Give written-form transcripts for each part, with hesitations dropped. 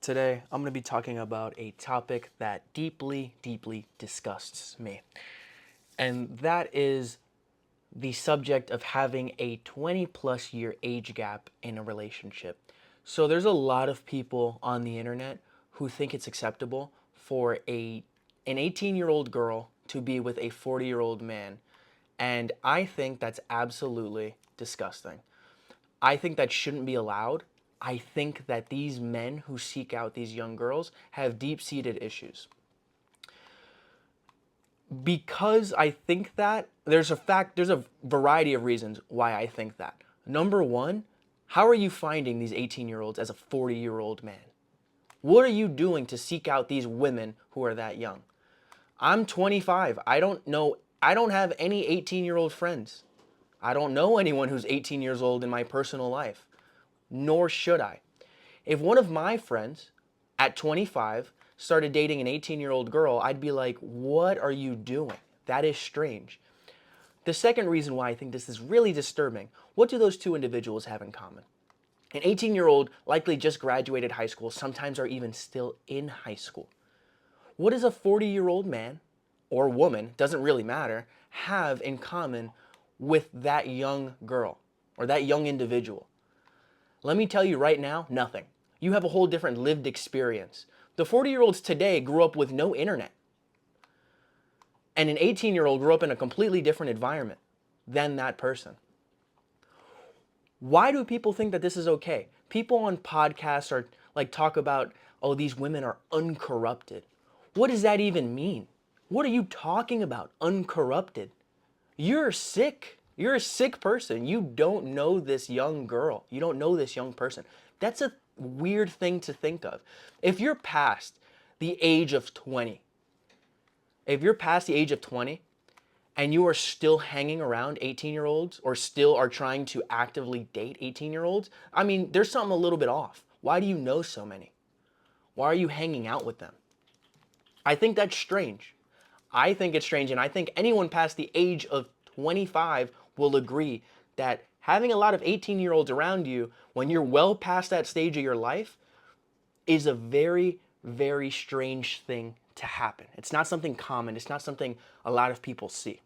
Today, I'm going to be talking about a topic that deeply, deeply disgusts me. And that is the subject of having a 20 plus year age gap in a relationship. So there's a lot of people on the internet who think it's acceptable for an 18-year-old girl to be with a 40-year-old man. And I think that's absolutely disgusting. I think that shouldn't be allowed. I think that these men who seek out these young girls have deep-seated issues. Because I think that, there's a variety of reasons why I think that. Number one, how are you finding these 18-year-olds as a 40-year-old man? What are you doing to seek out these women who are that young? I'm 25. I don't have any 18-year-old friends. I don't know anyone who's 18 years old in my personal life, nor should I. If one of my friends at 25 started dating an 18-year-old girl, I'd be like, what are you doing? That is strange. The second reason why I think this is really disturbing, what do those two individuals have in common? An 18-year-old likely just graduated high school, sometimes are even still in high school. What does a 40-year-old man or woman, doesn't really matter, have in common with that young girl or that young individual? Let me tell you right now, nothing. You have a whole different lived experience. The 40-year-olds today grew up with no internet. And an 18-year-old grew up in a completely different environment than that person. Why do people think that this is okay? People on podcasts are talk about, oh, these women are uncorrupted. What does that even mean? What are you talking about? Uncorrupted. You're sick. You're a sick person. You don't know this young girl. You don't know this young person. That's a weird thing to think of. If you're past the age of 20, if you're past the age of 20 and you are still hanging around 18-year-olds or still are trying to actively date 18-year-olds, I mean, there's something a little bit off. Why do you know so many? Why are you hanging out with them? I think that's strange. I think it's strange, and I think anyone past the age of 25 will agree that having a lot of 18-year-olds around you when you're well past that stage of your life is a very, very strange thing to happen. It's not something common. It's not something a lot of people see.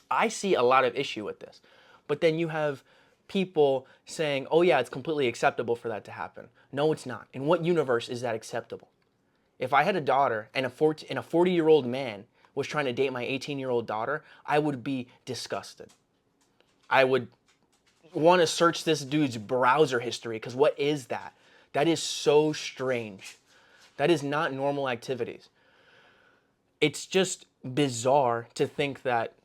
I see a lot of issue with this. But then you have people saying, oh yeah, it's completely acceptable for that to happen. No, it's not. In what universe is that acceptable? If I had a daughter and a 40-year-old man was trying to date my 18-year-old daughter, I would be disgusted. I would want to search this dude's browser history because what is that? That is so strange. That is not normal activities. It's just bizarre to think that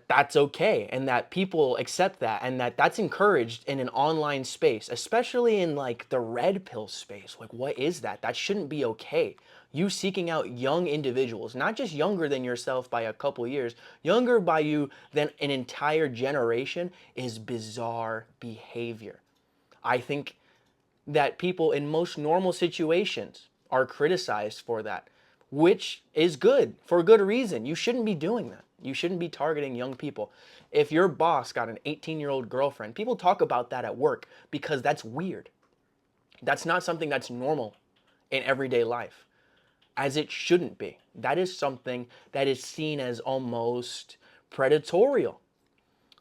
that's okay and that people accept that and that that's encouraged in an online space, especially in the red pill space. What is that? That shouldn't be okay. You seeking out young individuals, not just younger than yourself by a couple years, younger by you than an entire generation, is bizarre behavior. I think that people in most normal situations are criticized for that, which is good, for a good reason. You shouldn't be doing that. You shouldn't be targeting young people. If your boss got an 18-year-old girlfriend, people talk about that at work because that's weird. That's not something that's normal in everyday life, as it shouldn't be. That is something that is seen as almost predatory.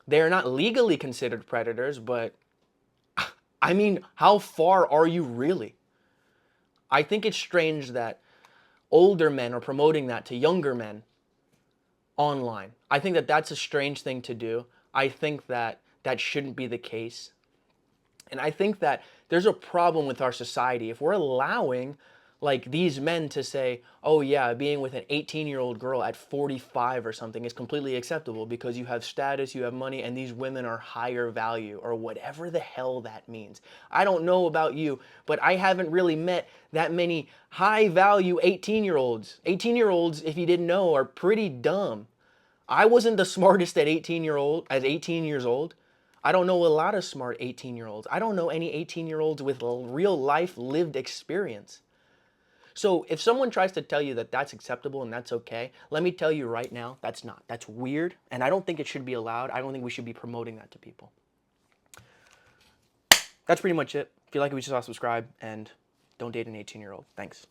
They are not legally considered predators, but I mean, how far are you really? I think it's strange that older men are promoting that to younger men online. I think that that's a strange thing to do. I think that that shouldn't be the case. And I think that there's a problem with our society if we're allowing these men to say, oh yeah, being with an 18-year-old girl at 45 or something is completely acceptable because you have status, you have money, and these women are higher value, or whatever the hell that means. I don't know about you, but I haven't really met that many high value 18-year-olds. 18-year-olds, if you didn't know, are pretty dumb. I wasn't the smartest at 18 years old. I don't know a lot of smart 18-year-olds. I don't know any 18-year-olds with real life lived experience. So if someone tries to tell you that that's acceptable and that's okay, let me tell you right now, that's not. That's weird, and I don't think it should be allowed. I don't think we should be promoting that to people. That's pretty much it. If you like it, we should all subscribe, and Don't date an 18-year-old. Thanks.